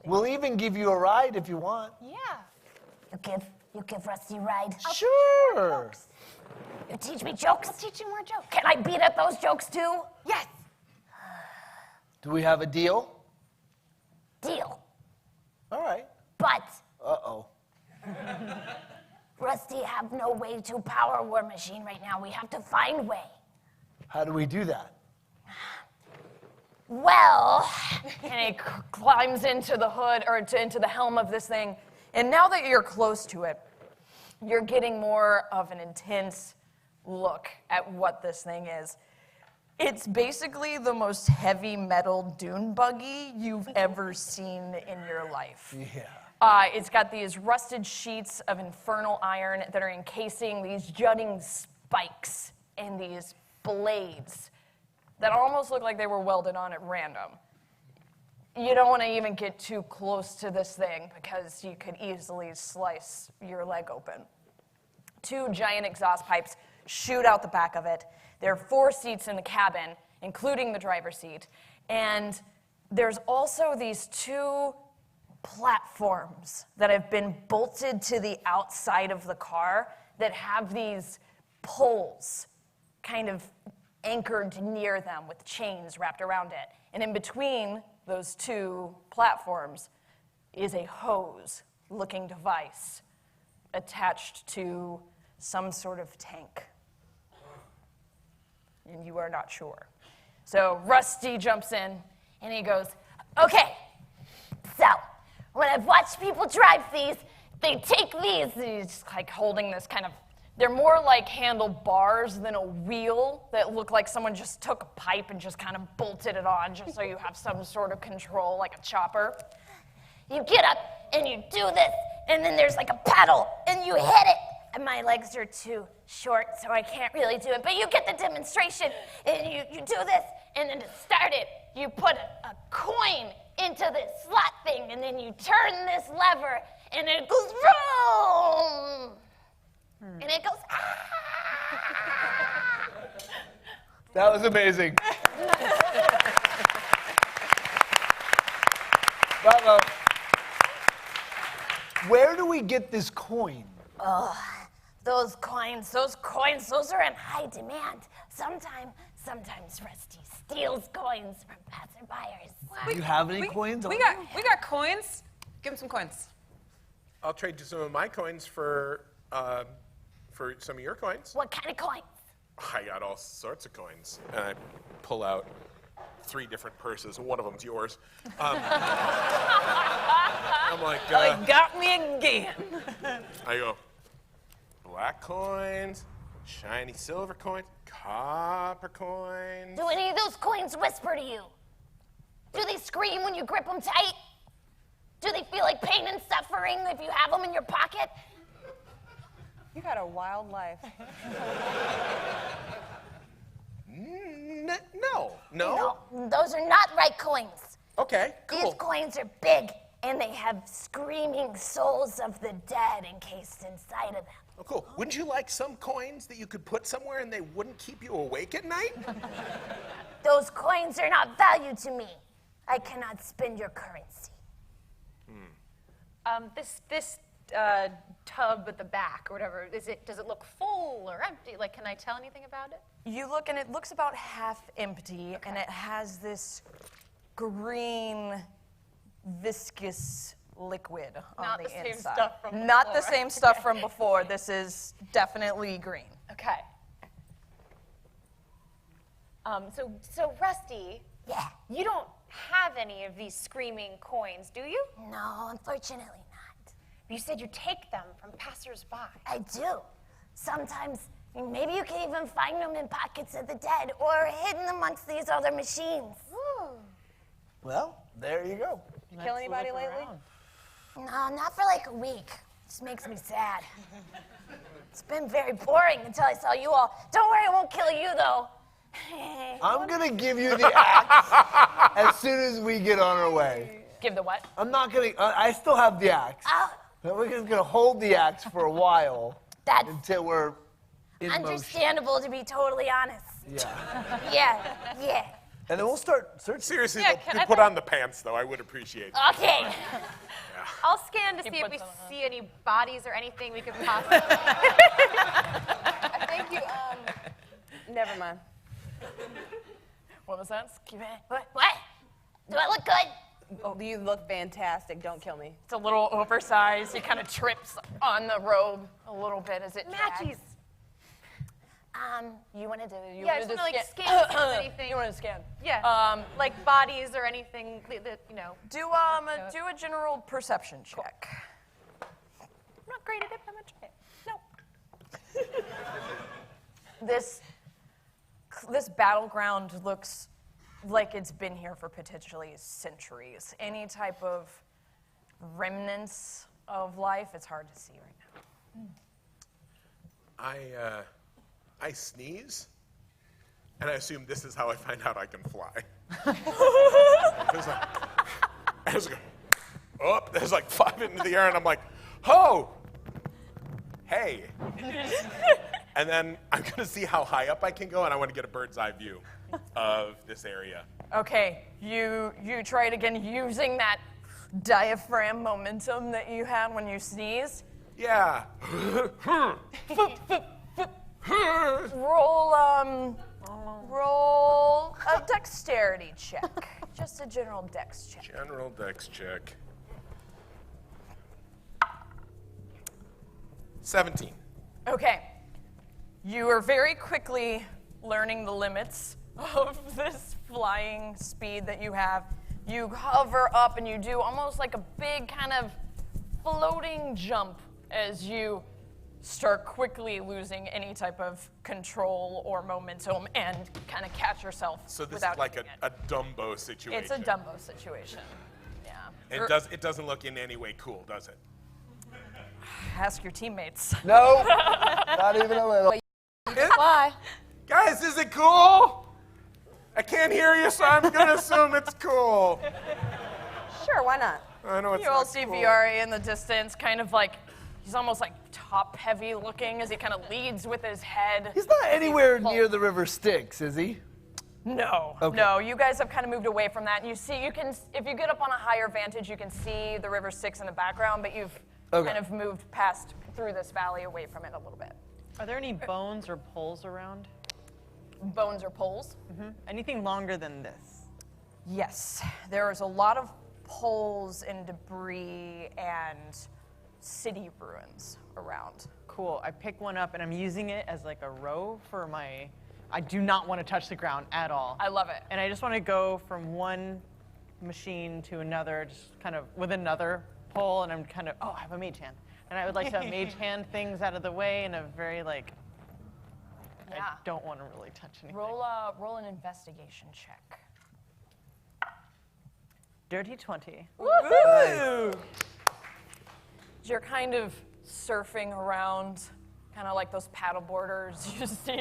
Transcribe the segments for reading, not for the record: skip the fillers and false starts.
We'll even give you a ride if you want. Yeah. You give Rusty a ride. Sure. You teach me jokes. I'll teach you more jokes. Can I beat at those jokes too? Yes. Do we have a deal? Deal. All right. But Uh-oh. Rusty have no way to power War Machine right now. We have to find way. How do we do that? Well, And he climbs into the hood or into the helm of this thing. And now that you're close to it, you're getting more of an intense look at what this thing is. It's basically the most heavy metal dune buggy you've ever seen in your life. Yeah. It's got these rusted sheets of infernal iron that are encasing these jutting spikes and these blades that almost look like they were welded on at random. You don't want to even get too close to this thing because you could easily slice your leg open. 2 giant exhaust pipes shoot out the back of it. There are 4 seats in the cabin, including the driver's seat. And there's also these 2 platforms that have been bolted to the outside of the car that have these poles kind of anchored near them with chains wrapped around it. And in between those 2 platforms is a hose-looking device attached to some sort of tank. And you are not sure. So Rusty jumps in and he goes, okay. So, when I've watched people drive these, they take these. he's just like holding this kind of, they're more like handlebars than a wheel that look like someone just took a pipe and just kind of bolted it on just so you have some sort of control, like a chopper. You get up and you do this, and then there's like a pedal, and you hit it. And my legs are too short, so I can't really do it. But you get the demonstration, and you do this, and then to start it, you put a coin into this slot thing, and then you turn this lever, and it goes vroom, and it goes ah. That was amazing. Bravo. Where do we get this coin? Those coins, those are in high demand. Sometimes Rusty steals coins from passerbyers. Do you have any coins? We got coins. Give him some coins. I'll trade you some of my coins for some of your coins. What kind of coins? I got all sorts of coins. And I pull out 3 different purses, and one of them's yours. I'm like, Got me again. I go, black coins, shiny silver coins, copper coins. Do any of those coins whisper to you? Do they scream when you grip them tight? Do they feel like pain and suffering if you have them in your pocket? You got a wild life. No. No, those are not right coins. Okay, cool. These coins are big, and they have screaming souls of the dead encased inside of them. Oh, cool. Wouldn't you like some coins that you could put somewhere and they wouldn't keep you awake at night? Those coins are not valued to me. I cannot spend your currency. This tub at the back or whatever, does it look full or empty? Like, can I tell anything about it? You look and it looks about half empty, and it has this green, viscous liquid on Not the the same inside. stuff from Not the before. same stuff from before. This is definitely green. Okay. So Rusty, Yeah. you don't have any of these screaming coins, do you? No, unfortunately not. You said you take them from passersby. I do. Sometimes, maybe you can even find them in pockets of the dead or hidden amongst these other machines. Well, there you go. Kill anybody lately? No, not for like a week. Just makes me sad. It's been very boring until I saw you all. Don't worry, I won't kill you though. I'm going to give you the axe as soon as we get on our way. Give the what? I'm not going to, I still have the axe. But we're just going to hold the axe for a while That's until we're in motion. understandable, to be totally honest. Yeah. Yeah. And then we'll start searching. Seriously, Yeah, though, can you I put think- on the pants, though. I would appreciate it. Okay. I'll scan to see if puts we them on. see any bodies or anything we could possibly. I think you, never mind. What was that? Excuse me. What? Do I look good? Oh, you look fantastic. Don't kill me. It's a little oversized. He kind of trips on the robe a little bit as it Matchies. drags. You want to do it? Yeah, I just want to like scan to see if anything. You want to scan? Yeah. Like bodies or anything that you know. Do a general perception check. I'm not great at it, but I'm gonna try it. Nope. This battleground looks like it's been here for potentially centuries. Any type of remnants of life, it's hard to see right now. I sneeze, and I assume this is how I find out I can fly. I just go, up. There's like 5 into the air, and I'm like, oh, hey. And then I'm gonna see how high up I can go, and I want to get a bird's eye view of this area. Okay, you try it again using that diaphragm momentum that you had when you sneeze. Yeah. Roll a dexterity check. Just a general dex check. General dex check. 17. Okay. You are very quickly learning the limits of this flying speed that you have. You hover up and you do almost like a big kind of floating jump as you start quickly losing any type of control or momentum and kind of catch yourself. So this without is like doing a it. Dumbo situation. It's a Dumbo situation. Yeah. It doesn't look in any way cool, does it? Ask your teammates. No, not even a little. Why? Guys, is it cool? I can't hear you, so I'm gonna assume it's cool. Sure, why not? I know it's You all not see cool. Viari in the distance, kind of like, he's almost like top heavy looking as he kind of leads with his head. He's not anywhere near the river Styx, is he? No, Okay. no, you guys have kind of moved away from that. And you see, if you get up on a higher vantage, you can see the River Styx in the background, but you've Okay. kind of moved past through this valley away from it a little bit. Are there any bones or poles around? Bones or poles? Anything longer than this? Yes, there is a lot of poles and debris and city ruins around. Cool. I pick one up and I'm using it as like a row for my. I do not want to touch the ground at all. I love it. And I just want to go from one machine to another, just kind of with another pole, and I'm kind of, I have a mage hand. And I would like to mage hand things out of the way in a very like, I Yeah. don't want to really touch anything. Roll an investigation check. Dirty 20. Woo! You're kind of surfing around, kind of like those paddleboarders you see,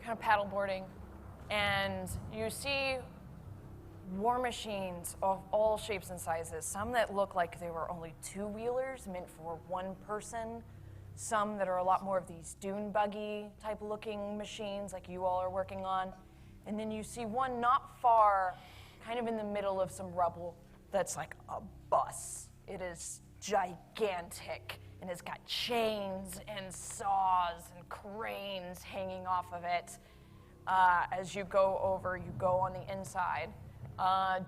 kind of paddleboarding, and you see war machines of all shapes and sizes. Some that look like they were only two-wheelers meant for one person. Some that are a lot more of these dune buggy type looking machines like you all are working on. And then you see one not far, kind of in the middle of some rubble, that's like a bus. It is gigantic and it's got chains and saws and cranes hanging off of it. As you go over, you go on the inside.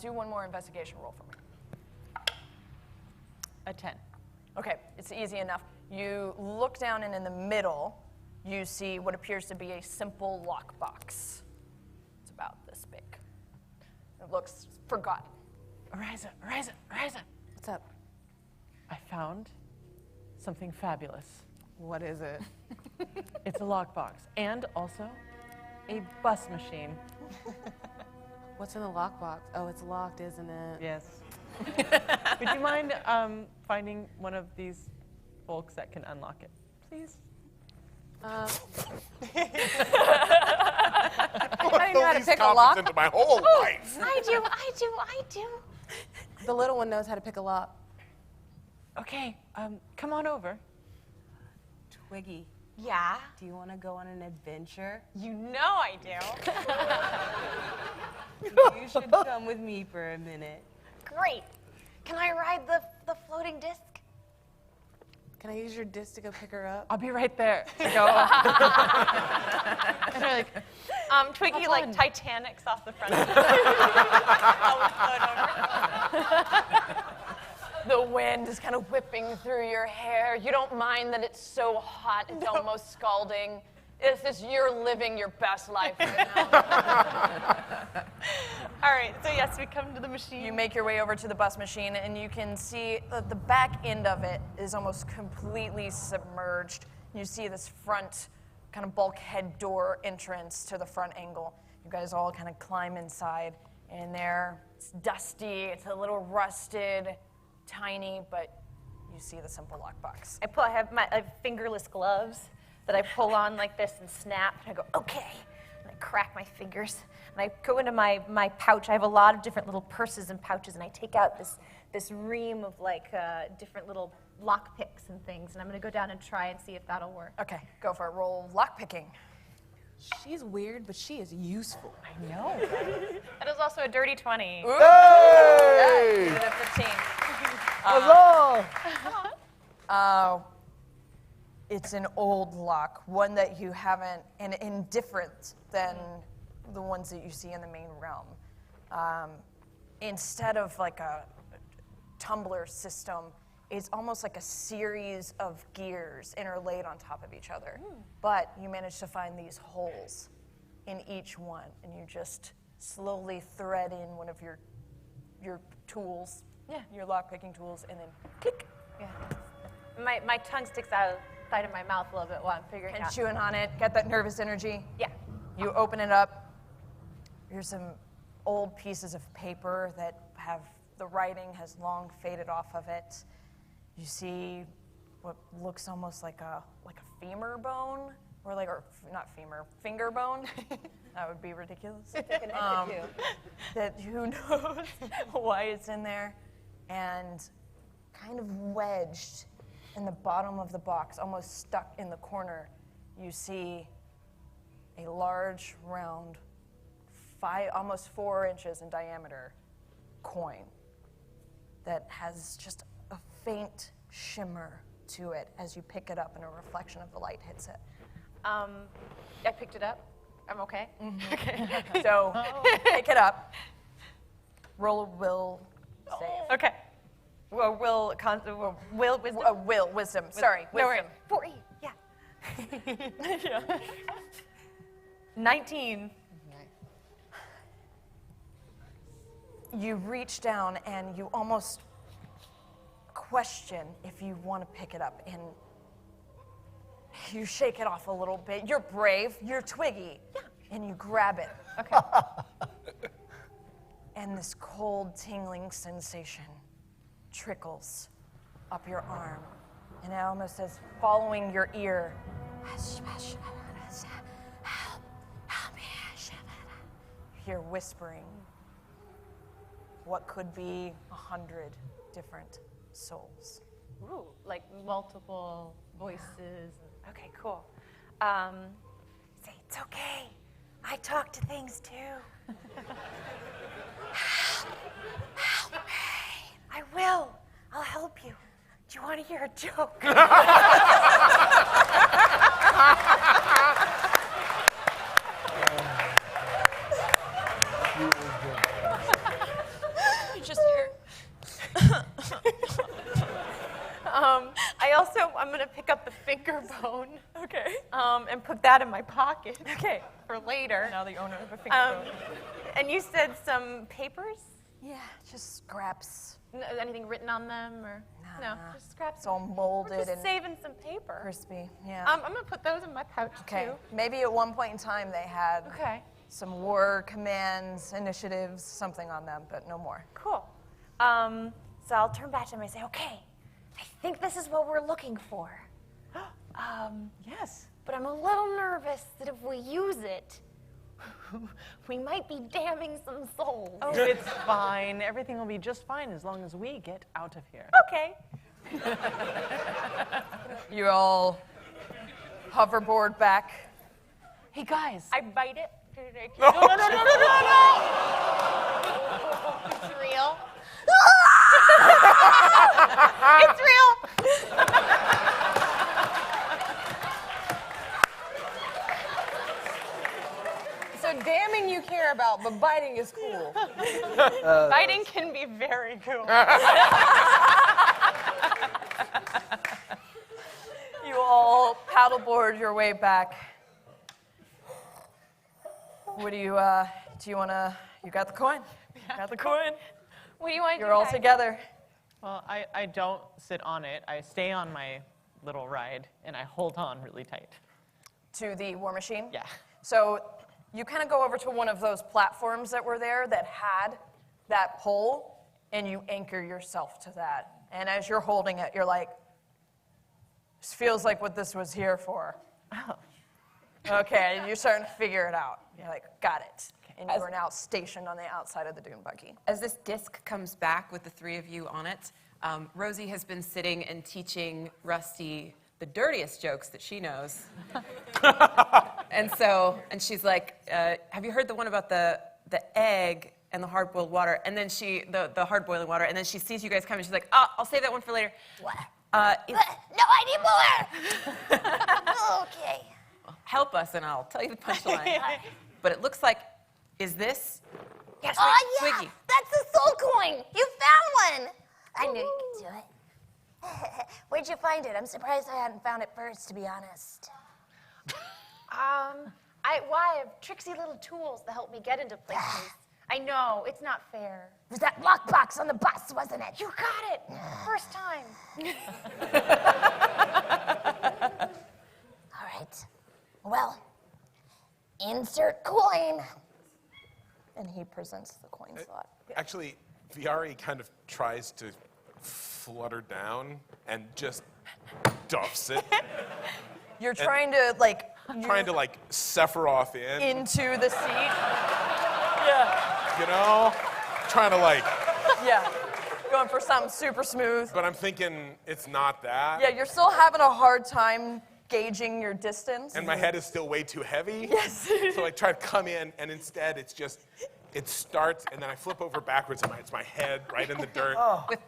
Do one more investigation roll for me. A 10. Okay, it's easy enough. You look down, and in the middle, you see what appears to be a simple lockbox. It's about this big. It looks forgotten. Ariza. What's up? I found something fabulous. What is it? It's a lockbox and also a bus machine. What's in the lockbox? Oh, it's locked, isn't it? Yes. Would you mind finding one of these folks that can unlock it, please? I Put don't even know how to these pick a comments lock. into my whole life. I do. The little one knows how to pick a lock. Okay, come on over. Twiggy, Yeah. Do you want to go on an adventure? You know I do. You should come with me for a minute. Great. Can I ride the floating disc? Can I use your disc to go pick her up? I'll be right there. Go. And they're like, Twiggy like Titanics off the front. The wind is kind of whipping through your hair. You don't mind that it's so hot, it's almost scalding. You're living your best life right now. All right, so yes, we come to the machine. You make your way over to the bus machine, and you can see the back end of it is almost completely submerged. You see this front kind of bulkhead door entrance to the front angle. You guys all kind of climb inside, and there it's dusty, it's a little rusted, tiny, but you see the simple lockbox. I have fingerless gloves that I pull on like this and snap, and I go, okay. And I crack my fingers, and I go into my pouch. I have a lot of different little purses and pouches, and I take out this ream of like different little lock picks and things, and I'm gonna go down and try and see if that'll work. Okay, go for it. Roll lockpicking. She's weird, but she is useful. I know. That is also a dirty 20. Hey! Give it a 15. Huzzah! It's an old lock, one that you haven't, and different than the ones that you see in the main realm. Instead of like a tumbler system, it's almost like a series of gears interlaid on top of each other. But you manage to find these holes in each one, and you just slowly thread in one of your tools, your lock-picking tools, and then click. Yeah. My tongue sticks out side of my mouth a little bit while I'm figuring And out. chewing on it, get that nervous energy. Yeah. You open it up. Here's some old pieces of paper that have the writing has long faded off of it. You see what looks almost like a femur bone, or not femur, finger bone. That would be ridiculous. That who knows why it's in there, and kind of wedged in the bottom of the box, almost stuck in the corner, you see a large, round, almost 4 inches in diameter coin that has just a faint shimmer to it as you pick it up and a reflection of the light hits it. I picked it up. I'm okay. Okay. So pick it up. Roll a will save. Okay. Well, Wisdom. Sorry, No wisdom. worries. 40. Yeah. 19. You reach down and you almost question if you want to pick it up, and you shake it off a little bit. You're brave, you're Twiggy, and you grab it. Okay. And this cold, tingling sensation trickles up your arm, and it almost says, following your ear, help me. You hear whispering what could be 100 different souls. Ooh, like multiple voices. Okay, cool. Say, it's okay. I talk to things too. Help me. I will. I'll help you. Do you want to hear a joke? You just hear. I'm gonna pick up the finger bone. Okay. And put that in my pocket. Okay. For later. Now the owner of a finger bone. And you said some papers? Yeah, just scraps. Anything written on them or? No, just scraps. It's all molded We're just and saving some paper. crispy. Yeah. I'm gonna put those in my pouch Okay. too. Maybe at one point in time they had Okay. some war commands, initiatives, something on them, but no more. Cool. So I'll turn back to him and say, okay, I think this is what we're looking for. Yes. But I'm a little nervous that if we use it, we might be damning some souls. Oh, it's fine. Everything will be just fine as long as we get out of here. Okay. You all hoverboard back. Hey guys, I bite it. No. It's real. It's real. So damning you care about, but biting is cool. Biting can be very cool. you all paddleboard your way back. What do you wanna, you got the coin? You got the coin? What do you want to do? You're all guys? together. Well, I don't sit on it. I stay on my little ride, and I hold on really tight. To the war machine? Yeah. So you kind of go over to one of those platforms that were there that had that pole, and you anchor yourself to that. And as you're holding it, you're like, this feels like what this was here for. Oh. Okay, and you're starting to figure it out. You're like, got it. And you are now stationed on the outside of the dune buggy. As this disc comes back with the three of you on it, Rosie has been sitting and teaching Rusty the dirtiest jokes that she knows. and she's like, have you heard the one about the egg and the hard-boiled water? And then the hard-boiling water, and then she sees you guys coming, she's like, oh, I'll save that one for later. What? If- No, I need more. Okay. help us and I'll tell you the punchline. But it looks like, is this? Oh, yeah. Twiggy. That's the soul coin. You found one. I knew you could do it. Where'd you find it? I'm surprised I hadn't found it first, to be honest. I have tricksy little tools that help me get into places. I know, it's not fair. It was that lockbox on the bus, wasn't it? You got it. First time. All right. Well, insert coin. And he presents the coin slot. Actually, Viari kind of tries to flutter down and just duffs it. You're trying to, like, Trying to like Sephiroth in, into the seat. Yeah, you know? Trying to like, yeah. Going for something super smooth. but I'm thinking it's not that. Yeah, you're still having a hard time gauging your distance. And my head is still way too heavy. Yes. So I try to come in, and instead it's just, it starts, and then I flip over backwards, and it's my head right in the dirt.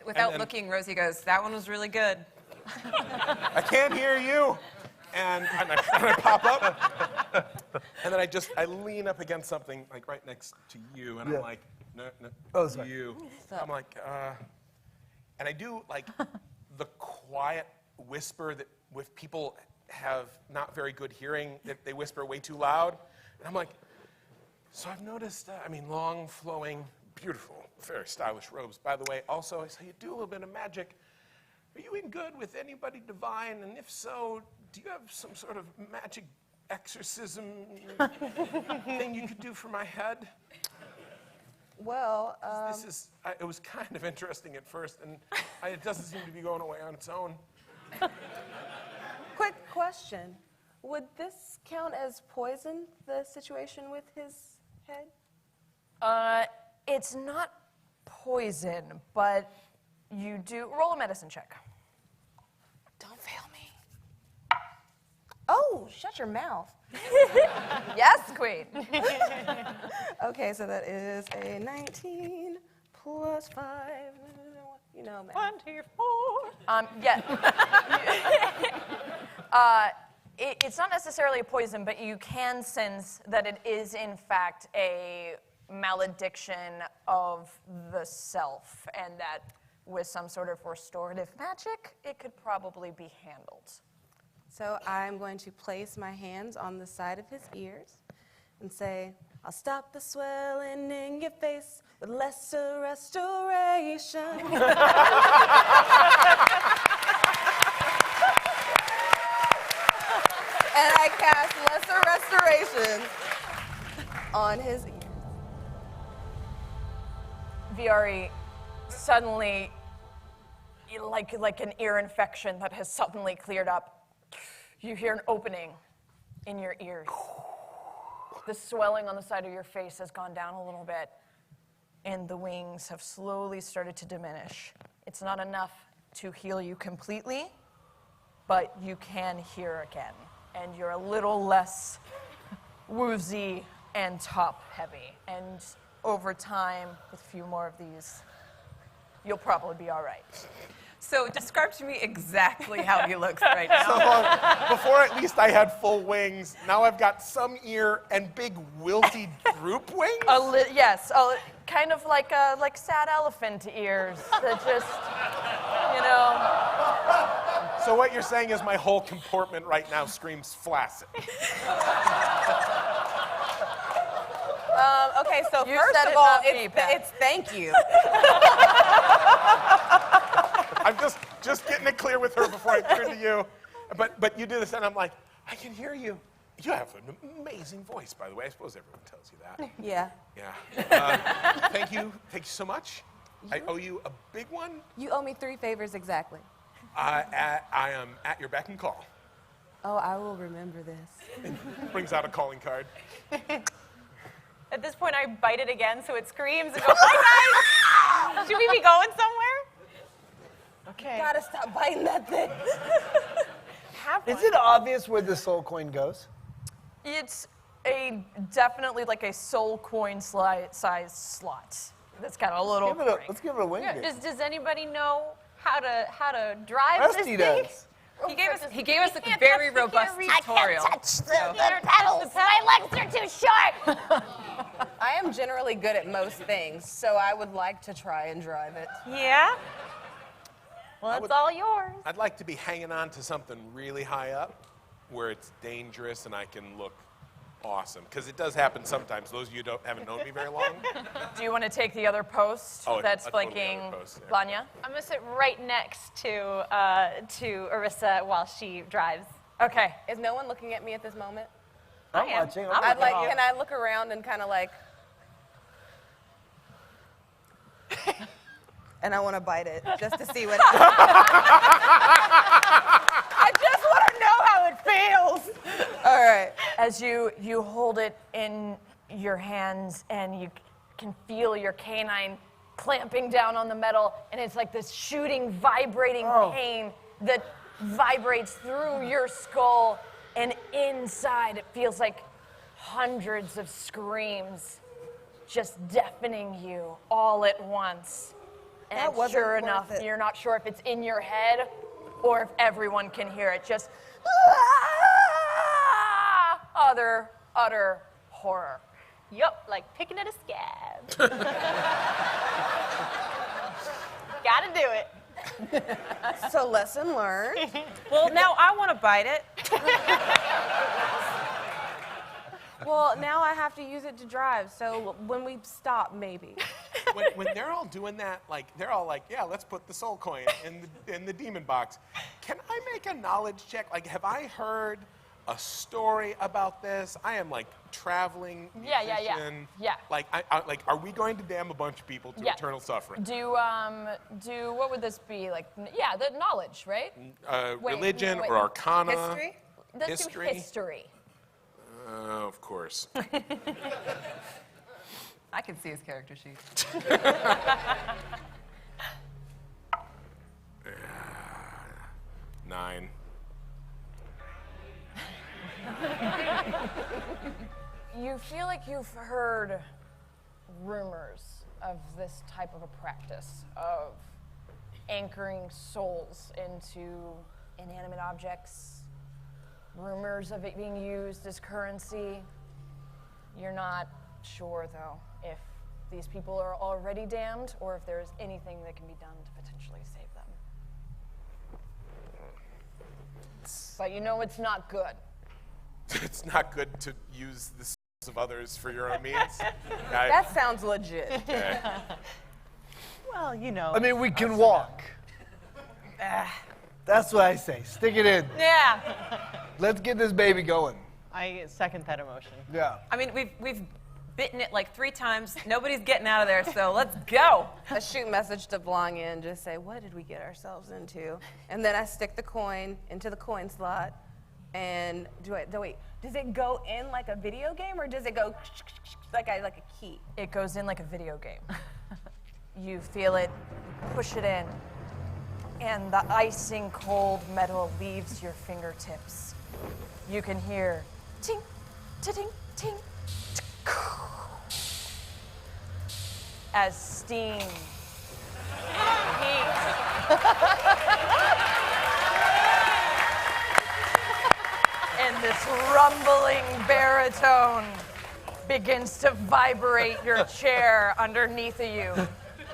Without then- looking, Rosie goes, that one was really good. I can't hear you. And I pop up, and then I lean up against something like right next to you, and Yeah. I'm like, no, Oh, sorry. you. I'm like, and I do like the quiet whisper that if people have not very good hearing, that they whisper way too loud. And I'm like, so I've noticed, long, flowing, beautiful, very stylish robes. By the way, also, I say you do a little bit of magic. Are you in good with anybody divine? And if so, do you have some sort of magic exorcism thing you could do for my head? Well, It was kind of interesting at first, and it doesn't seem to be going away on its own. Quick question. Would this count as poison, the situation with his head? It's not poison, but you do roll a medicine check. Don't fail me. Oh, shut your mouth. Yes, Queen. Okay, so that is a 19 plus 5. You know, man. 24. Yeah. It's not necessarily a poison, but you can sense that it is, in fact, a malediction of the self, and that with some sort of restorative magic, it could probably be handled. So I'm going to place my hands on the side of his ears and say, I'll stop the swelling in your face with lesser restoration. And I cast lesser restoration on his ear. Viari, suddenly, like an ear infection that has suddenly cleared up, you hear an opening in your ears. The swelling on the side of your face has gone down a little bit, and the wings have slowly started to diminish. It's not enough to heal you completely, but you can hear again. and you're a little less woozy and top heavy. And over time, with a few more of these, you'll probably be all right. So describe to me exactly how he looks right now. So before at least I had full wings. Now I've got some ear and big wilty droop wings. Yes, kind of like sad elephant ears that just, you know. So what you're saying is my whole comportment right now screams flaccid. Okay, so You first said of it, all, not me, Pat. it's thank you. I'm just getting it clear with her before I turn to you. But you do this, and I'm like, I can hear you. You have an amazing voice, by the way. I suppose everyone tells you that. Yeah. Yeah. Thank you so much. I owe you a big one. You owe me 3 favors exactly. I am at your beck and call. Oh, I will remember this. Brings out a calling card. At this point, I bite it again so it screams and goes, hi guys! Should we be going somewhere? Okay. Gotta stop biting that thing. Is it obvious where the soul coin goes? It's definitely like a soul coin size slot. That's got a little. Let's give it a wing. Yeah, does anybody know how to drive this Rusty thing? does. He gave us a very robust tutorial. I can't touch the pedals. My legs are too short. I am generally good at most things, so I would like to try and drive it. Yeah? Well, it's all yours. I'd like to be hanging on to something really high up where it's dangerous and I can look awesome. Because it does happen sometimes. Those of you who haven't known me very long. Do you want to take the other post Oh, that's a totally flanking other post, yeah. Lanya? I'm going to sit right next to Arissa while she drives. Okay. Is no one looking at me at this moment? I'm am. watching. I'd like. Can I look around and kind of like? And I want to bite it just to see what. I just want to know how it feels. All right. As you hold it in your hands and you can feel your canine clamping down on the metal, and it's like this shooting, vibrating pain that vibrates through your skull, and inside it feels like hundreds of screams just deafening you all at once. And That wasn't sure worth enough, it. you're not sure if it's in your head or if everyone can hear it. Just utter horror. Yup, like picking at a scab. Gotta do it. So lesson learned. Well, now I want to bite it. Well, now I have to use it to drive. So when we stop, maybe. When they're all doing that, like they're all like, yeah, let's put the soul coin in the demon box. Can I make a knowledge check? Like, have I heard a story about this? I am like traveling musician. Yeah. Like, like, are we going to damn a bunch of people to eternal suffering? Do what would this be? Like, yeah, the knowledge, right? Wait, Religion wait. or arcana? History? Let's do history. Of course. I can see his character sheet. 9. You feel like you've heard rumors of this type of a practice of anchoring souls into inanimate objects, rumors of it being used as currency. You're not sure, though, if these people are already damned or if there's anything that can be done to potentially save them. But you know it's not good. It's not good to use the souls of others for your own means. That sounds legit. Okay. Well, you know. I mean, we can walk. That's what I say. Stick it in. Yeah. Let's get this baby going. I second that emotion. Yeah. I mean, we've bitten it like 3 times. Nobody's getting out of there, so let's go. I shoot message to Blanya and just say, what did we get ourselves into? And then I stick the coin into the coin slot. And wait, does it go in like a video game or does it go like a key? It goes in like a video game. You feel it, push it in, and the icing cold metal leaves your fingertips. you can hear ting, ting, ting, as steam, heat, and this rumbling baritone begins to vibrate your chair underneath of you.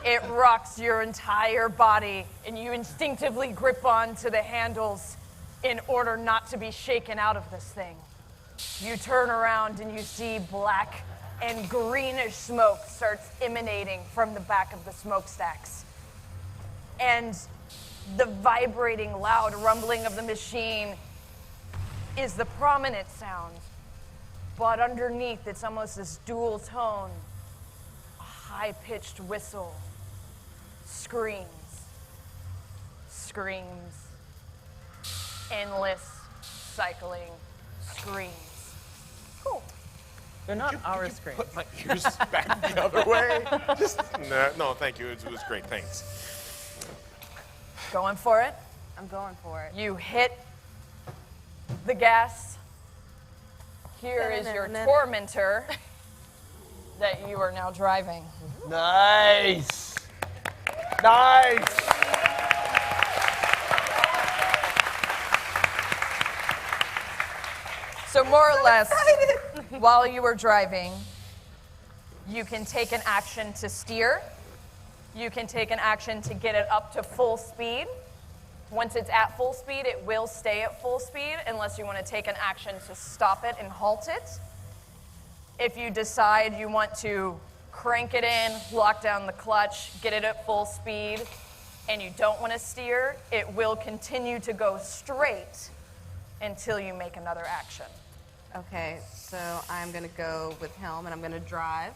It rocks your entire body, and you instinctively grip onto the handles in order not to be shaken out of this thing. You turn around and you see black and greenish smoke starts emanating from the back of the smokestacks. And the vibrating, loud rumbling of the machine is the prominent sound. But underneath, it's almost this dual tone, a high-pitched whistle, screams, screams, endless, cycling screams. Cool. They're not our screams. Put my ears back the other way. Just no, thank you. It was great. Thanks. Going for it? I'm going for it. You hit the gas. Here is your tormentor that you are now driving. Nice. Nice. So more or less, while you are driving, you can take an action to steer. You can take an action to get it up to full speed. Once it's at full speed, it will stay at full speed unless you want to take an action to stop it and halt it. If you decide you want to crank it in, lock down the clutch, get it at full speed, and you don't want to steer, it will continue to go straight until you make another action. Okay, so I'm gonna go with helm and I'm gonna drive.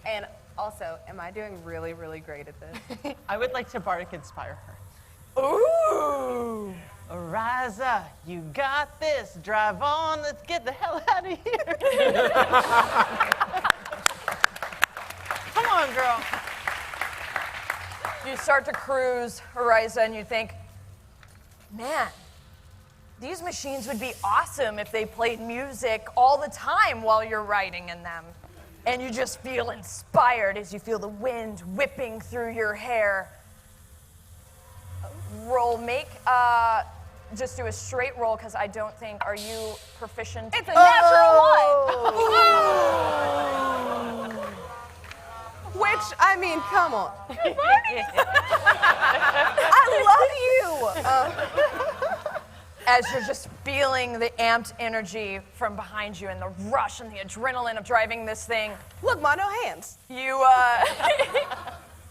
And also, am I doing really, really great at this? I would like to bardic inspire her. Ooh! Ariza, you got this. Drive on. Let's get the hell out of here. Come on, girl. You start to cruise, Ariza, and you think, man, these machines would be awesome if they played music all the time while you're riding in them. And you just feel inspired as you feel the wind whipping through your hair. Roll, just do a straight roll, because I don't think, are you proficient? It's a natural one! Which, I mean, come on. I love you! As you're just feeling the amped energy from behind you and the rush and the adrenaline of driving this thing, Look, Ma, no hands. you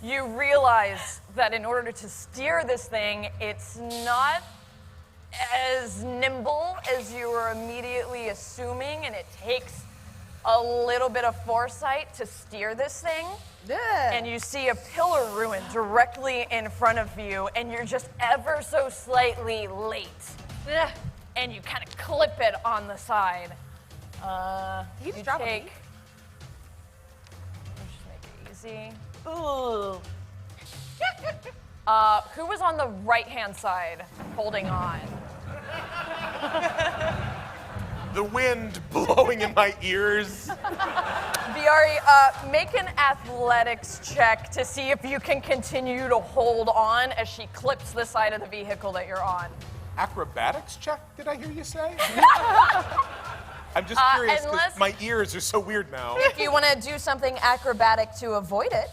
you realize that in order to steer this thing, it's not as nimble as you were immediately assuming, and it takes a little bit of foresight to steer this thing. Yeah. And you see a pillar ruin directly in front of you, and you're just ever so slightly late. Ugh. And you kind of clip it on the side. You drop a take. Let's just make it easy. Ooh. Who was on the right-hand side holding on? The wind blowing in my ears. Viari, make an athletics check to see if you can continue to hold on as she clips the side of the vehicle that you're on. Acrobatics check, did I hear you say? I'm just curious because unless- my ears are so weird now. If you want to do something acrobatic to avoid it,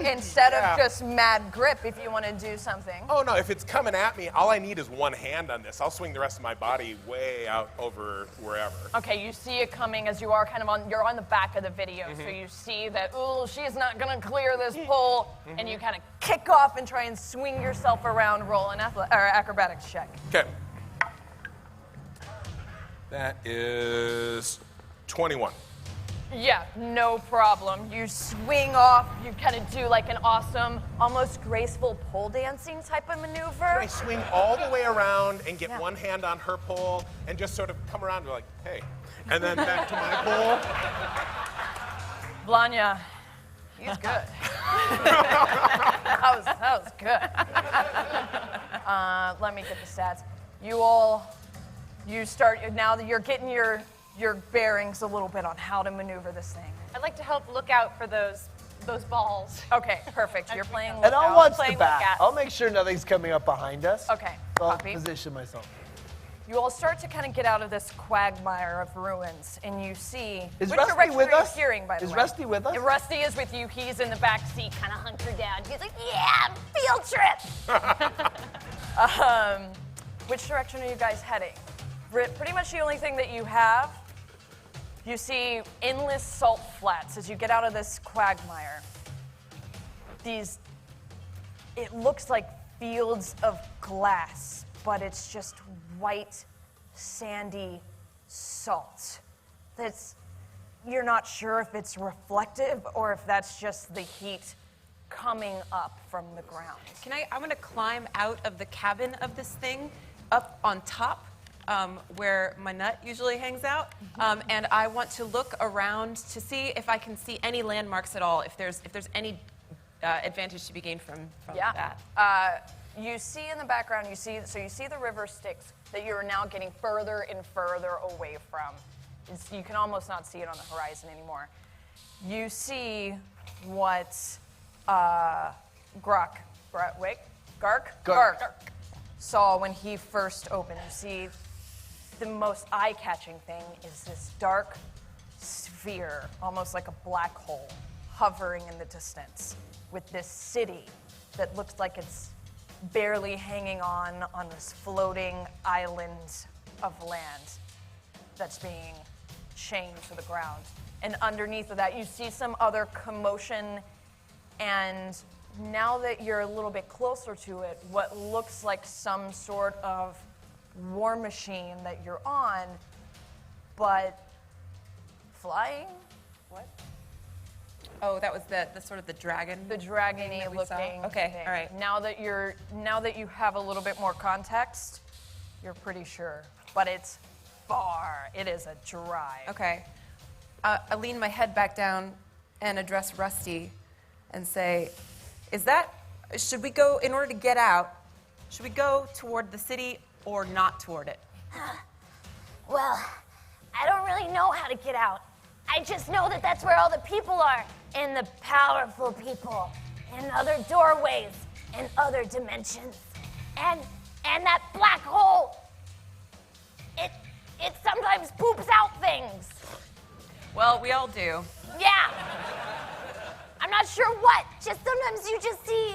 instead yeah. of just mad grip, if you want to do something. Oh no, if it's coming at me, all I need is one hand on this. I'll swing the rest of my body way out over wherever. Okay, you see it coming as you are kind of you're on the back of the video, so you see that, ooh, she's not gonna clear this pole, and you kind of kick off and try and swing yourself around, roll an acrobatics check. Okay. That is 21. Yeah, no problem. You swing off, you kind of do like an awesome, almost graceful pole dancing type of maneuver. I swing all the way around and get one hand on her pole and just sort of come around and be like, hey. And then back to my pole. Blanya, he's good. that was good. Let me get the stats. You all You start, now that you're getting your bearings a little bit on how to maneuver this thing. I'd like to help look out for those balls. Okay, perfect. You're playing And I'll lookout. watch the playing back. lookout. I'll make sure nothing's coming up behind us. Okay, So I'll copy. position myself. You all start to kind of get out of this quagmire of ruins, and you see. Is Which Rusty direction with are you us? Hearing, by the Is way? Rusty with us? Rusty is with you. He's in the back seat. Kind of hunkered down. He's like, yeah, field trip. Which direction are you guys heading? Pretty much the only thing that you have. You see endless salt flats as you get out of this quagmire. It looks like fields of glass, but it's just white, sandy salt. You're not sure if it's reflective or if that's just the heat coming up from the ground. I'm going to climb out of the cabin of this thing up on top where my nut usually hangs out. And I want to look around to see if I can see any landmarks at all, if there's any advantage to be gained from that. You see in the background, you see the river Styx that you are now getting further and further away from. You can almost not see it on the horizon anymore. You see what Gark saw when he first opened. You see the most eye-catching thing is this dark sphere, almost like a black hole, hovering in the distance with this city that looks like it's barely hanging on this floating island of land that's being chained to the ground. And underneath of that, you see some other commotion, and now that you're a little bit closer to it, what looks like some sort of war machine that you're on, but flying? What? Oh, that was the sort of the dragon. The dragony that we saw? looking Okay, thing. all right. Now that you have a little bit more context, you're pretty sure. But it's far. It is a drive. Okay. I lean my head back down and address Rusty and say, should we go, in order to get out, should we go toward the city or not toward it? Well, I don't really know how to get out. I just know that that's where all the people are, and the powerful people, and other doorways, and other dimensions, and that black hole. It sometimes poops out things. Well, we all do. Yeah. I'm not sure what. Just sometimes you just see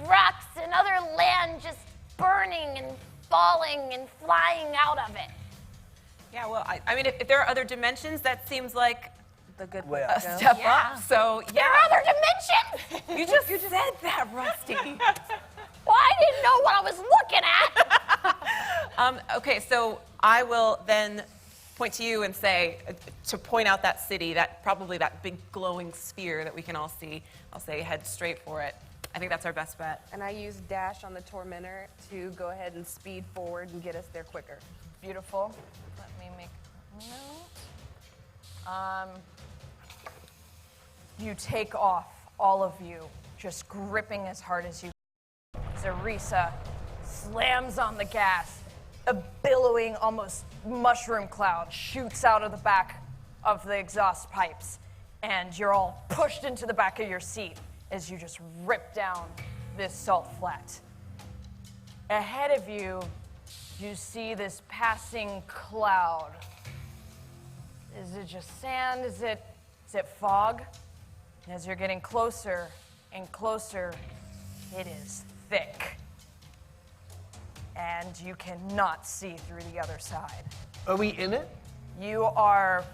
rocks and other land just burning and falling and flying out of it. Yeah, well, I mean, if there are other dimensions, that seems like The good Way way up. to a go. step Yeah. up. So, There yeah. are other dimensions. You just said that, Rusty. Well, I didn't know what I was looking at. Okay, so I will then point to you and say, to point out that city, probably that big glowing sphere that we can all see. I'll say head straight for it. I think that's our best bet. And I use dash on the tormentor to go ahead and speed forward and get us there quicker. Beautiful. Let me make a note. You take off, all of you, just gripping as hard as you can. Zarisa slams on the gas. A billowing, almost mushroom cloud shoots out of the back of the exhaust pipes, and you're all pushed into the back of your seat as you just rip down this salt flat. Ahead of you, you see this passing cloud. Is it just sand? Is it fog? As you're getting closer and closer, it is thick. And you cannot see through the other side. Are we in it? You are,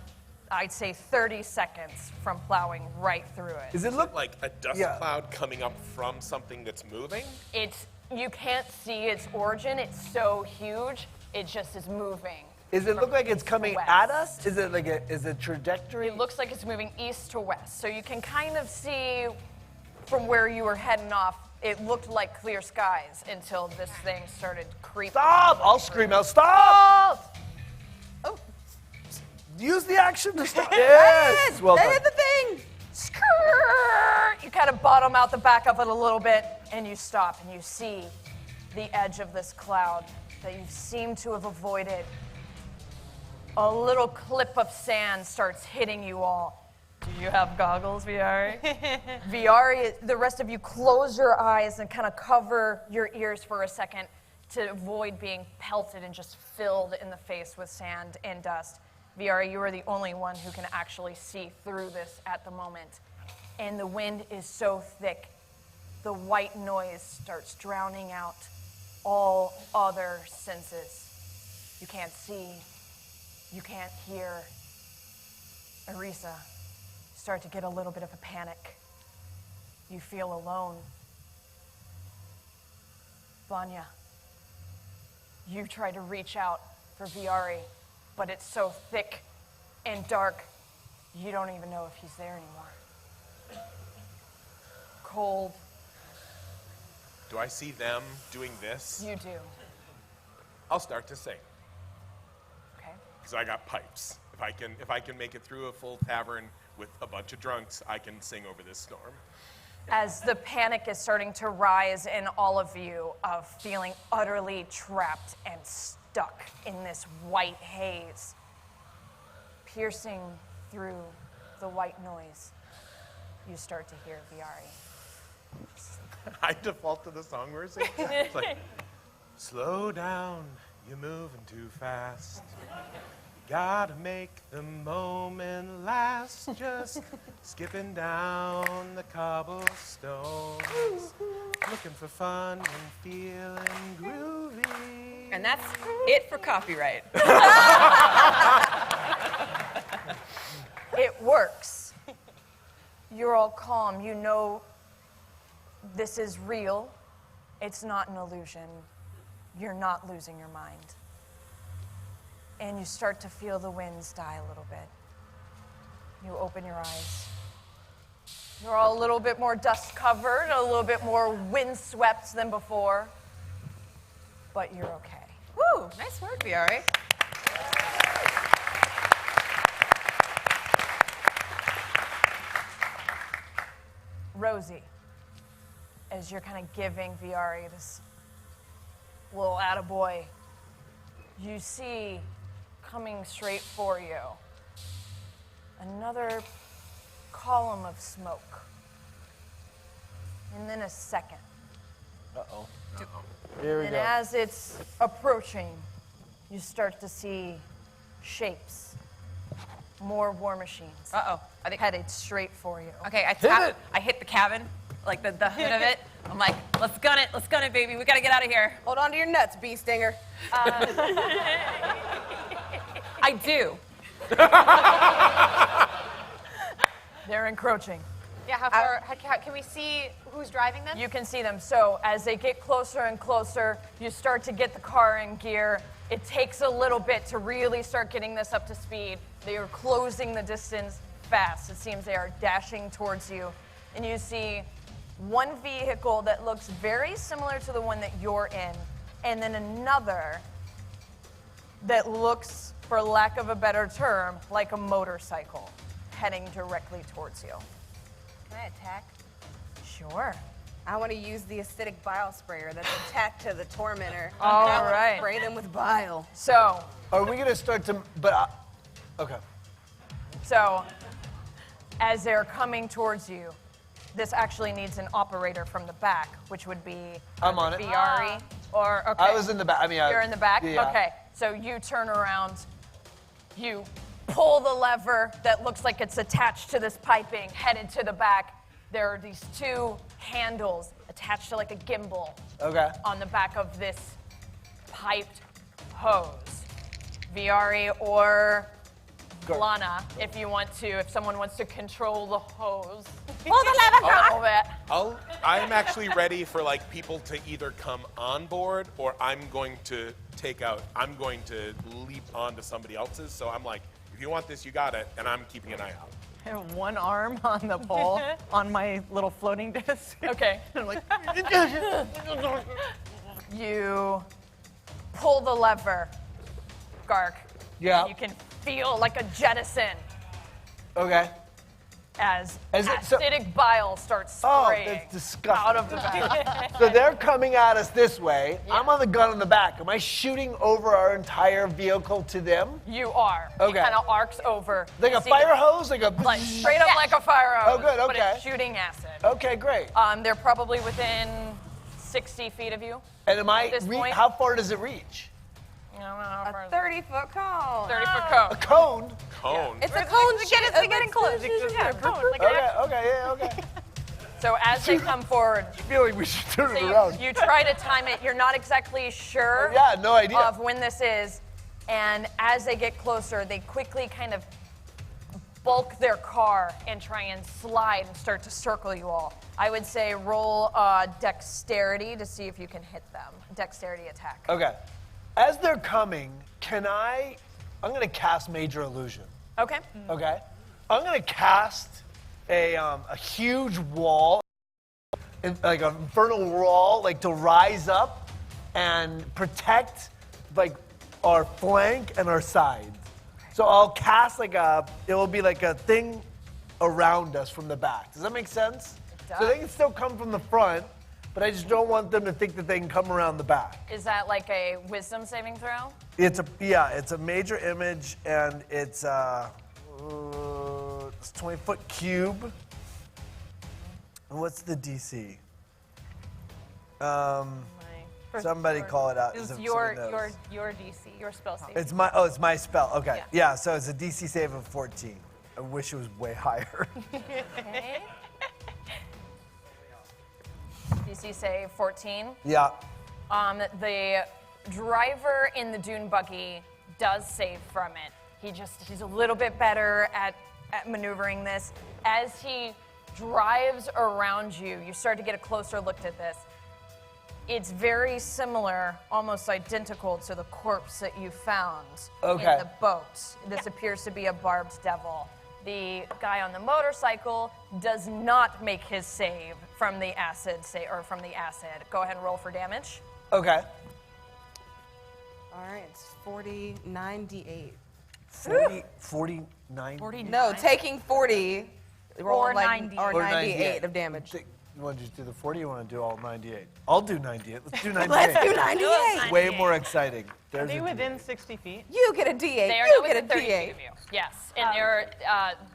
I'd say, 30 seconds from plowing right through it. Does it look Like a dust Yeah. cloud coming up from something that's moving? You can't see its origin. It's so huge. It just is moving. Does it look like it's east to coming west. at us? Is it like is it trajectory? It looks like it's moving east to west. So you can kind of see from where you were heading off, it looked like clear skies until this thing started creeping. Stop! I'll scream out, stop! Oh, Use the action to stop. Yes! Well They done. did the thing. skrrr! You kind of bottom out the back of it a little bit, and you stop, and you see the edge of this cloud that you seem to have avoided a little clip of sand starts hitting you all. Do you have goggles, Viari? Viari, the rest of you close your eyes and kind of cover your ears for a second to avoid being pelted and just filled in the face with sand and dust. Viari, you are the only one who can actually see through this at the moment. And the wind is so thick, the white noise starts drowning out all other senses. You can't see, you can't hear. Arisa, start to get a little bit of a panic. You feel alone. Vanya, you try to reach out for Viari, but it's so thick and dark, you don't even know if he's there anymore. Cold. Do I see them doing this? You do. I'll start to sing, Okay. because I got pipes. If I can make it through a full tavern with a bunch of drunks, I can sing over this storm. As the panic is starting to rise in all of you of feeling utterly trapped and stuck in this white haze, piercing through the white noise, you start to hear Viari. I default to the song we're singing. It's like, slow down, you're moving too fast. Gotta make the moment last. Just skipping down the cobblestones, looking for fun and feeling groovy. And that's it for copyright. It works. You're all calm. You know this is real. It's not an illusion. You're not losing your mind. And you start to feel the winds die a little bit. You open your eyes. You're all a little bit more dust covered, a little bit more windswept than before, but you're okay. Woo, nice work, Viari. Rosie, as you're kind of giving Viari this little attaboy, you see coming straight for you another column of smoke. And then a second. Uh-oh. Here we go. As it's approaching, you start to see shapes. More war machines. Uh-oh. I think, headed straight for you. okay, it. I hit the cabin, like the hood of it. I'm like, let's gun it, baby. We gotta get out of here. Hold on to your nuts, bee stinger. I do. They're encroaching. Yeah, how far? Can we see who's driving them? You can see them. So as they get closer and closer, you start to get the car in gear. It takes a little bit to really start getting this up to speed. They are closing the distance fast. It seems they are dashing towards you. And you see one vehicle that looks very similar to the one that you're in, and then another that looks, for lack of a better term, like a motorcycle heading directly towards you. Can I attack? Sure. I want to use the acidic bile sprayer that's attached to the tormentor. All I wanna right. Spray them with bile. So, Are we gonna start to? Okay. So, as they're coming towards you, this actually needs an operator from the back, which would be I'm on it. Viari or okay. I was in the back. I mean, You're in the back? Yeah. Okay. So you turn around, you pull the lever that looks like it's attached to this piping, headed to the back. There are these two handles attached to like a gimbal Okay. on the back of this piped hose. Viari or Lana, if you want to, if someone wants to control the hose. Pull the lever, A little bit. I'm actually ready for like people to either come on board or I'm going to leap onto somebody else's. So I'm like, if you want this, you got it, and I'm keeping an eye out. I have one arm on the pole on my little floating disc. Okay. I'm like, You pull the lever, Gark. Yeah. You can feel like a jettison. Okay. as Is it so- acidic bile starts Oh, spraying that's disgusting. out of the back. So they're coming at us this way. I'm on the gun in the back. Am I shooting over our entire vehicle to them? You are. Okay. It kind of arcs over. Like You a see fire the- hose? Like a. Like straight up like a fire hose. Oh, good, But okay. it's shooting acid. Okay, great. They're probably within 60 feet of you. And am I? at this point- How far does it reach? I don't know how far. A 30-foot cone. 30-foot A cone. cone? Cone. It's a cone. It's getting close. Yeah, cone, like an Okay, axe. okay, yeah, okay. So as they come forward, I feel like we should turn it so around. you try to time it. You're not exactly sure Yeah, no idea. of when this is. And as they get closer, they quickly kind of bulk their car and try and slide and start to circle you all. I would say roll dexterity to see if you can hit them. Dexterity attack. Okay. As they're coming, I'm going to cast Major Illusion. Okay. Okay? I'm going to cast a huge wall, like an infernal wall, like to rise up and protect like our flank and our sides. So I'll cast it will be like a thing around us from the back. Does that make sense? So they can still come from the front, but I just don't want them to think that they can come around the back. Is that like a wisdom saving throw? It's a major image, and it's 20-foot cube. And what's the DC? Somebody call it out. It's if your somebody knows. DC, your spell save. It's my spell. Okay. Yeah. So it's a DC save of 14. I wish it was way higher. Okay. DC save 14. Yeah. The driver in the dune buggy does save from it. He's a little bit better at maneuvering this. As he drives around you, you start to get a closer look at this. It's very similar, almost identical to the corpse that you found in Okay. the boat. This appears to be a barbed devil. The guy on the motorcycle does not make his save from the acid. Go ahead and roll for damage. Okay. All right, it's 49 D8. 49. No, taking 40, roll Or like 90. or Or 98 of damage. You want to just do the 40 or you want to do all 98? I'll do 98. Let's do 98. Let's do 98. Way more exciting. Are There's they a within 60 feet? You get a D8. They are You now get a within 30 feet D8. of you. Yes, and they're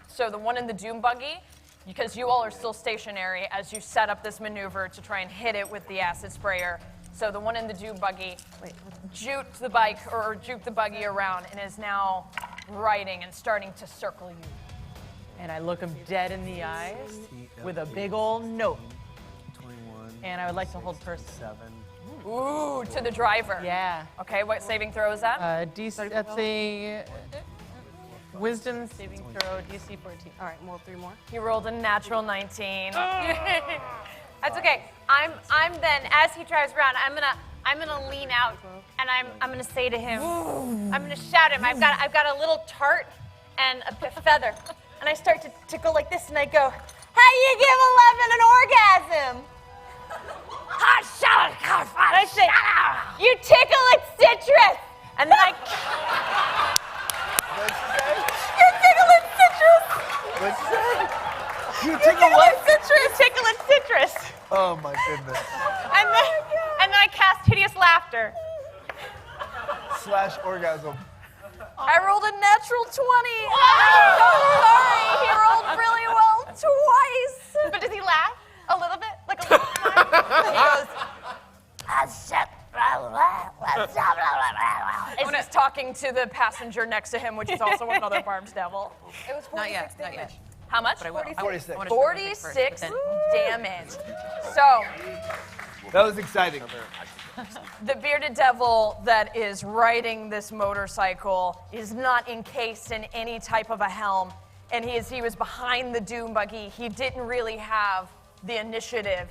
so the one in the doom buggy, because you all are still stationary as you set up this maneuver to try and hit it with the acid sprayer. So the one in the doom buggy juked the buggy around and is now riding and starting to circle you. And I look him dead in the eyes with a big old note. 21. And I would like to hold person. 7. Ooh, to the driver. Yeah. Okay, what saving throw is that? DC, that's a wisdom saving throw, DC 14. All right, roll 3 more. He rolled a natural 19. That's okay. I'm then as he drives around, I'm gonna lean out and I'm gonna say to him, I'm gonna shout at him. I've got a little tart and a feather, and I start to go like this, and I go, how you give 11 an orgasm? And I say, you tickle its citrus, and then you tickle its citrus. What'd you say? You tickle what? Citrus. Tickle its citrus. Oh my goodness. And then I cast hideous laughter. / orgasm. I rolled a natural 20. I'm so sorry. He rolled really well twice. But does he laugh a little bit? Like a little time? He goes, as he's talking to the passenger next to him, which is also another barbed devil. It was 46 Not yet, not damage. yet. How much? But I will. 46. I wanna show everybody first, 46 but damage. So, That was exciting. the bearded devil that is riding this motorcycle is not encased in any type of a helm, and he was behind the doom buggy. He didn't really have the initiative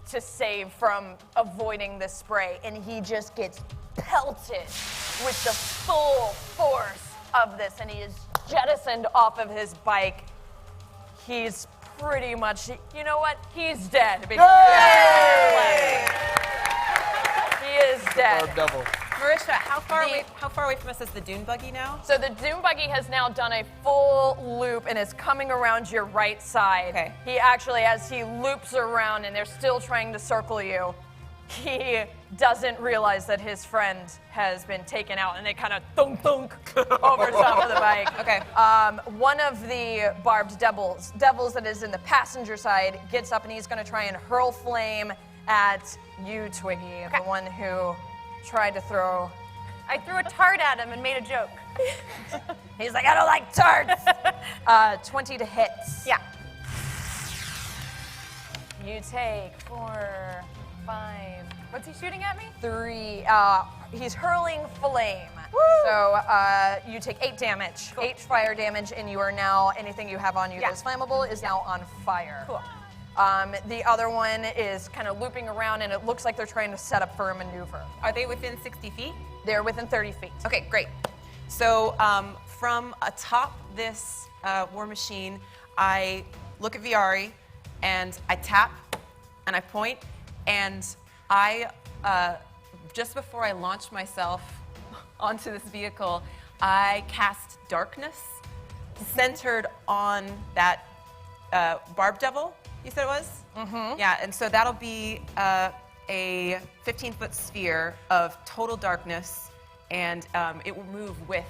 to save from avoiding the spray, and he just gets pelted with the full force of this, and he is jettisoned off of his bike. He's pretty much, you know what? He's dead. Because he is dead. Barb double. Marisha, how far away from us is the dune buggy now? So the dune buggy has now done a full loop and is coming around your right side. Okay. He actually, as he loops around and they're still trying to circle you, he doesn't realize that his friend has been taken out, and they kind of thunk thunk over top of the bike. Okay. One of the barbed devils that is in the passenger side gets up and he's going to try and hurl flame at you, Twiggy, the one who tried to throw. I threw a tart at him and made a joke. He's like, I don't like tarts. 20 to hit. Yeah. You take 4, 5, What's he shooting at me? 3. He's hurling flame. So you take 8 damage, 8 fire damage, and you are now, anything you have on you that is flammable is now on fire. Cool. The other one is kind of looping around, and it looks like they're trying to set up for a maneuver. Are they within 60 feet? They're within 30 feet. Okay, great. So from atop this war machine, I look at Viari, and I tap, and I point, and I, just before I launch myself onto this vehicle, I cast darkness centered on that barb devil, you said it was? Mm-hmm. Yeah, and so that'll be a 15-foot sphere of total darkness, and it will move with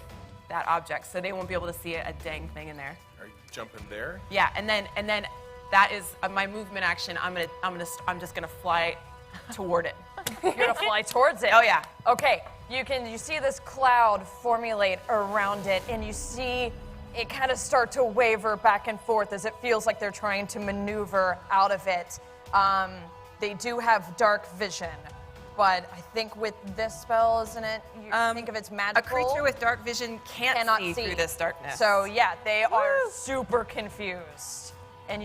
that object, so they won't be able to see a dang thing in there. Are you jumping there? Yeah, and then that is my movement action. I'm just gonna fly toward it. You're gonna fly towards it. Oh yeah. Okay. You see this cloud formulate around it, and you see it kind of start to waver back and forth as it feels like they're trying to maneuver out of it. They do have dark vision, but I think with this spell, isn't it? You think of it's A magical. creature with dark vision cannot see through this darkness. So yeah, they are super confused, and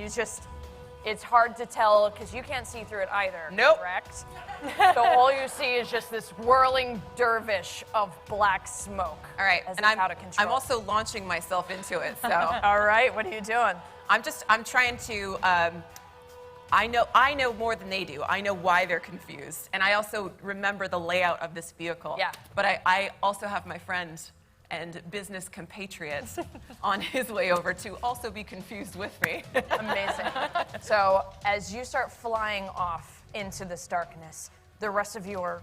it's hard to tell because you can't see through it either. Nope. Correct. So all you see is just this whirling dervish of black smoke. All right, as and it's out of control. I'm also launching myself into it. So All right, what are you doing? I'm trying to. I know more than they do. I know why they're confused, and I also remember the layout of this vehicle. Yeah. But I also have my friend and business compatriot on his way over to also be confused with me. Amazing. So as you start flying off into this darkness, the rest of you are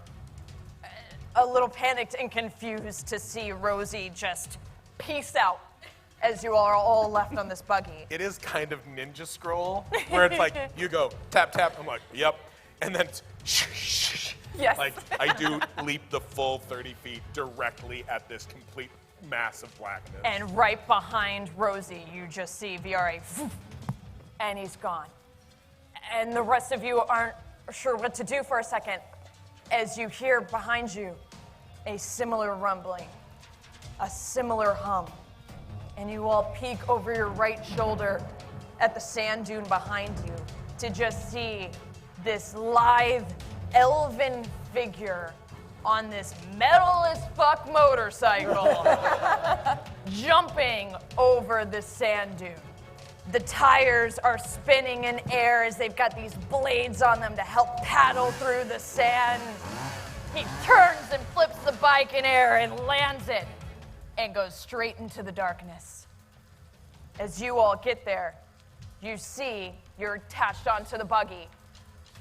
a little panicked and confused to see Rosie just peace out as you are all left on this buggy. It is kind of Ninja Scroll, where it's like, you go, tap, tap, I'm like, yep. And then, shh, shh, shh. Yes. Like, I do leap the full 30 feet directly at this complete mass of blackness. And right behind Rosie, you just see Viari, and he's gone. And the rest of you aren't sure what to do for a second as you hear behind you a similar rumbling, a similar hum. And you all peek over your right shoulder at the sand dune behind you to just see this lithe elven figure on this metal as fuck motorcycle jumping over the sand dune. The tires are spinning in air as they've got these blades on them to help paddle through the sand. He turns and flips the bike in air and lands it and goes straight into the darkness. As you all get there, you see you're attached onto the buggy,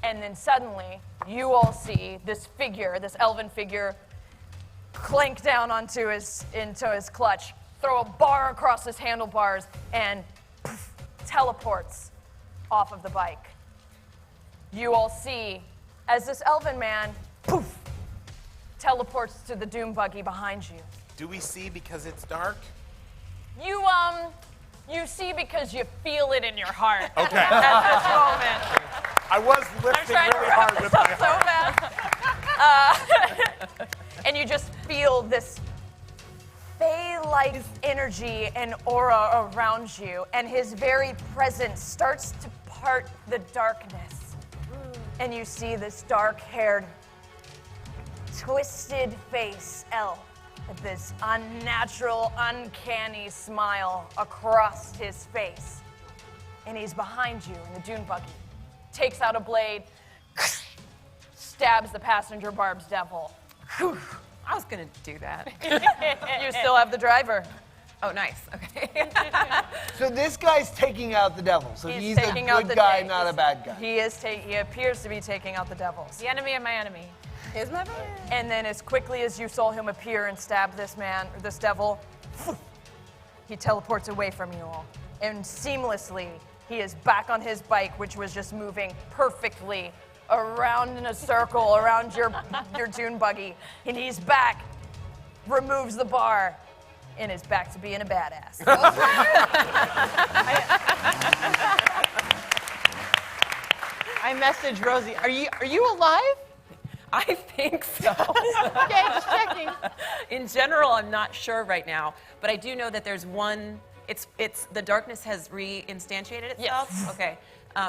and then suddenly you all see this figure, this elven figure, clank down into his clutch, throw a bar across his handlebars, and poof, teleports off of the bike. You all see as this elven man, poof, teleports to the doom buggy behind you. Do we see because it's dark? You see because you feel it in your heart Okay. at this moment. I was lifting trying to really wrap hard this with my up so fast. And you just feel this Fey-like energy and aura around you, and his very presence starts to part the darkness. And you see this dark-haired, twisted face elf with this unnatural, uncanny smile across his face. And he's behind you in the dune buggy. Takes out a blade, stabs the passenger barb's devil. I was gonna do that. You still have the driver. Oh, nice. Okay. So this guy's taking out the devil. So he's a taking out good the guy, da- not a bad guy. He appears to be taking out the devils. The enemy of my enemy. Here's my bag. And then as quickly as you saw him appear and stab this man, or this devil, he teleports away from you all. And seamlessly, he is back on his bike, which was just moving perfectly around in a circle around your dune buggy. And he's back, removes the bar, and is back to being a badass. I messaged Rosie. Are you alive? I think so. Okay, just checking. In general, I'm not sure right now, but I do know that there's one. It's the darkness has reinstantiated itself. Yes. Okay.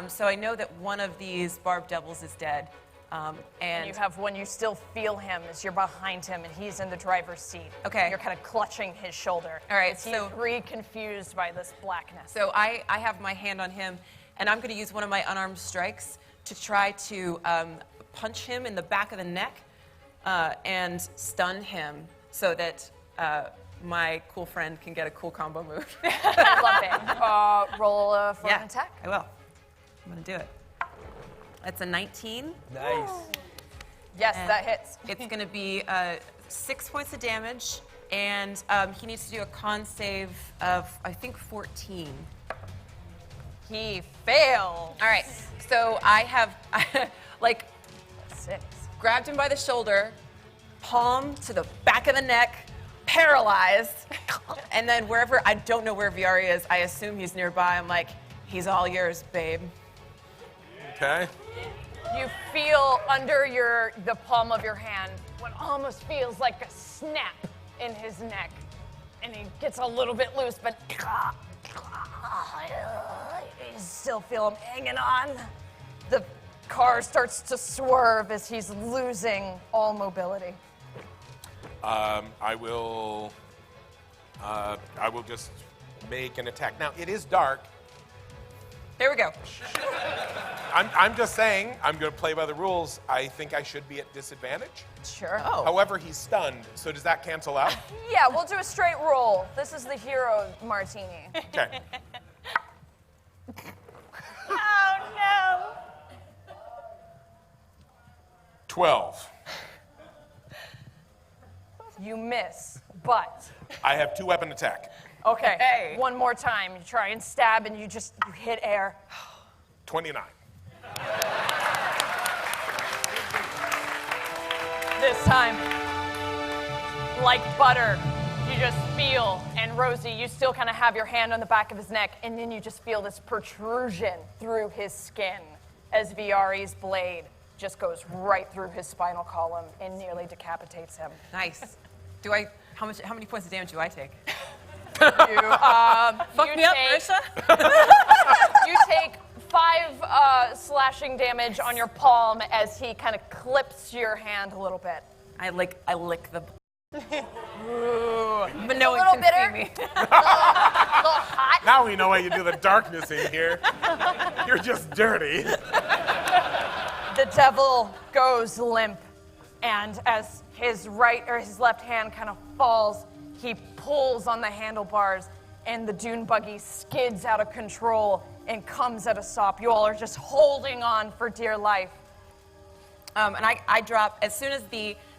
So I know that one of these barbed devils is dead, And and you have one, you still feel him as you're behind him and he's in the driver's seat. Okay. You're kind of clutching his shoulder. All right, As he's so- confused by this blackness. so I have my hand on him, and I'm going to use one of my unarmed strikes to try to punch him in the back of the neck and stun him so that my cool friend can get a cool combo move. I love it. Roll for an attack. I will. I'm going to do it. That's a 19. Nice. Yes, And that hits. It's going to be 6 points of damage, and he needs to do a con save of, I think, 14. He failed. All right, so I have, like, 6. grabbed him by the shoulder, palm to the back of the neck, paralyzed, and then wherever, I don't know where Viari is, I assume he's nearby. I'm like, he's all yours, babe. Okay. You feel under the palm of your hand what almost feels like a snap in his neck. And he gets a little bit loose, but you still feel him hanging on. The car starts to swerve as he's losing all mobility. I will just make an attack. Now it is dark. There we go. I'm just saying, I'm going to play by the rules. I think I should be at disadvantage. Sure. Oh. However, he's stunned, so does that cancel out? Yeah, we'll do a straight roll. This is the hero martini. Okay. Oh no. 12. You miss, but I have 2-weapon attack. okay. Hey. One more time. You try and stab, and you hit air. 29. This time, like butter, you just feel, and Rosie, you still kind of have your hand on the back of his neck, and then you just feel this protrusion through his skin as Viari's blade just goes right through his spinal column and nearly decapitates him. Nice. How many points of damage do I take? You, Fuck you me up, take- Marissa. You take 5 slashing damage on your palm as he kind of clips your hand a little bit. I lick the. But no A one little can bitter. see me. A little hot. Now we know why you do the darkness in here. You're just dirty. The devil goes limp, and as his left hand kind of falls, he pulls on the handlebars, and the dune buggy skids out of control and comes at a stop. You all are just holding on for dear life. And I drop as soon as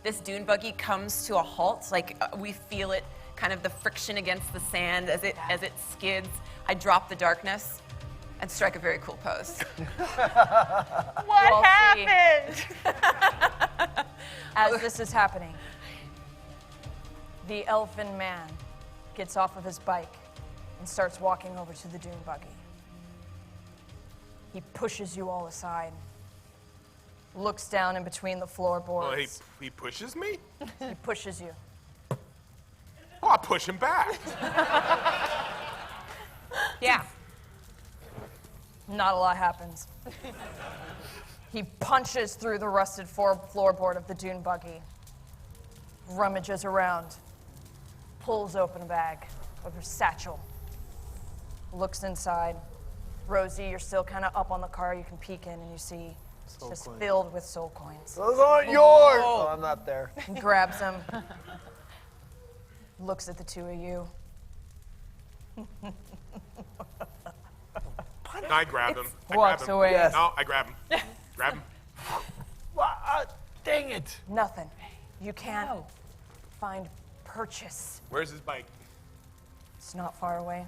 this dune buggy comes to a halt. Like we feel it, kind of the friction against the sand as it skids. I drop the darkness and strike a very cool pose. What all see. happened? As this is happening, the elfin man gets off of his bike and starts walking over to the dune buggy. He pushes you all aside, looks down in between the floorboards. Well, he pushes me? He pushes you. Oh, I push him back. Yeah. Not a lot happens. He punches through the rusted floorboard of the dune buggy, rummages around, pulls open a bag of her satchel, looks inside. Rosie, you're still kind of up on the car. You can peek in and you see Just filled with soul coins. Those aren't yours. Oh, I'm not there. He grabs them, looks at the two of you. I grab him. I Walks grab him. away. Yes. No, I grab him. Grab him. Dang it. Nothing. You can't find purchase. Where's his bike? It's not far away.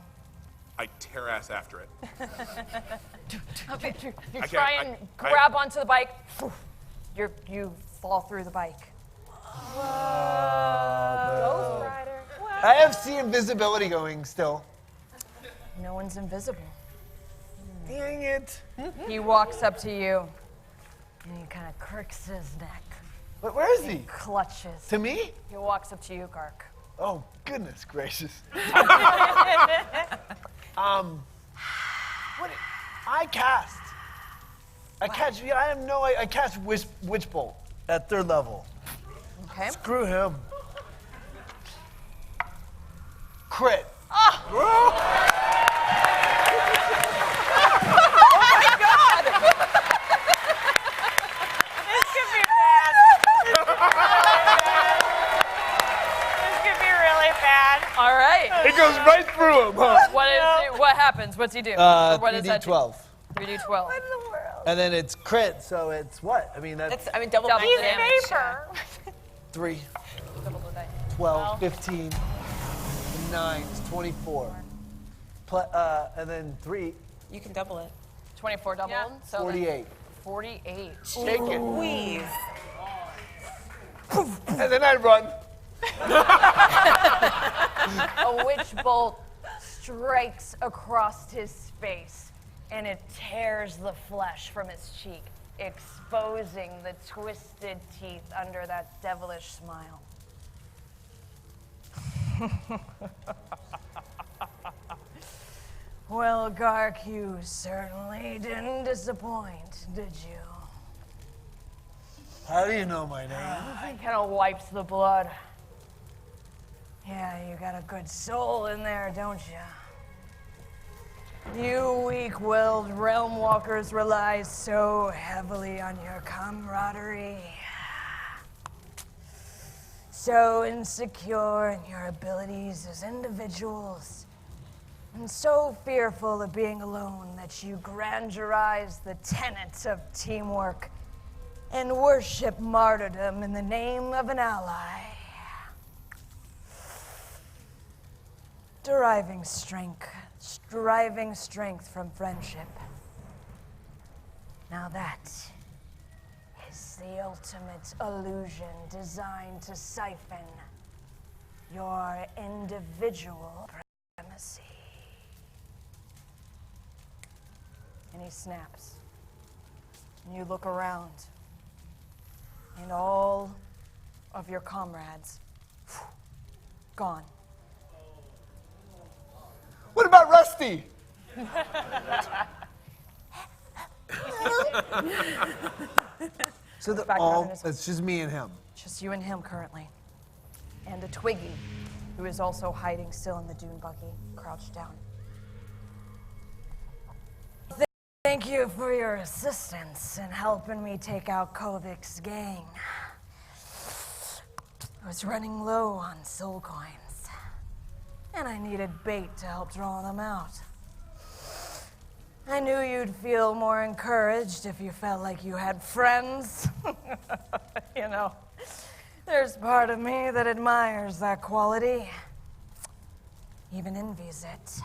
I tear ass after it. You I try can't- and I- grab onto the bike. You fall through the bike. I have see invisibility going still. No one's invisible. Dang it. He walks up to you, and he kind of cricks his neck, But where is he? clutches. To me? He walks up to you, Gark. Oh, goodness gracious. What? I cast. I cast Witch Bolt at 3rd level. Okay. Screw him. Crit. This could be bad. This could be really bad. All right. It goes right through him, huh? What happens? What's he do? Or what does that do? 3d12. 3d12. And then it's crit, so it's what? I mean, that's Double Double the the damage. Paper. 3, Double the dice. 12, 15, 9, it's 24. And then 3, You can double it. 24 doubled. Yeah. So then 48. 48. Shake it. Squeeze. And then I run. A witch bolt strikes across his face, and it tears the flesh from his cheek, exposing the twisted teeth under that devilish smile. Well, Gark, you certainly didn't disappoint, did you? How do you know my name? He kind of wipes the blood. Yeah, you got a good soul in there, don't you? You weak-willed realm walkers rely so heavily on your camaraderie. So insecure in your abilities as individuals, and so fearful of being alone that you grandiorize the tenets of teamwork and worship martyrdom in the name of an ally. Deriving strength from friendship. Now that is the ultimate illusion designed to siphon your individual supremacy. And he snaps. And you look around, and all of your comrades, gone. What about Rusty? So Back up in his- it's just me and him. Just you and him currently. And a Twiggy, who is also hiding still in the dune buggy, crouched down. Thank you for your assistance in helping me take out Kovik's gang. I was running low on soul coins, and I needed bait to help draw them out. I knew you'd feel more encouraged if you felt like you had friends. You know, there's part of me that admires that quality, even envies it.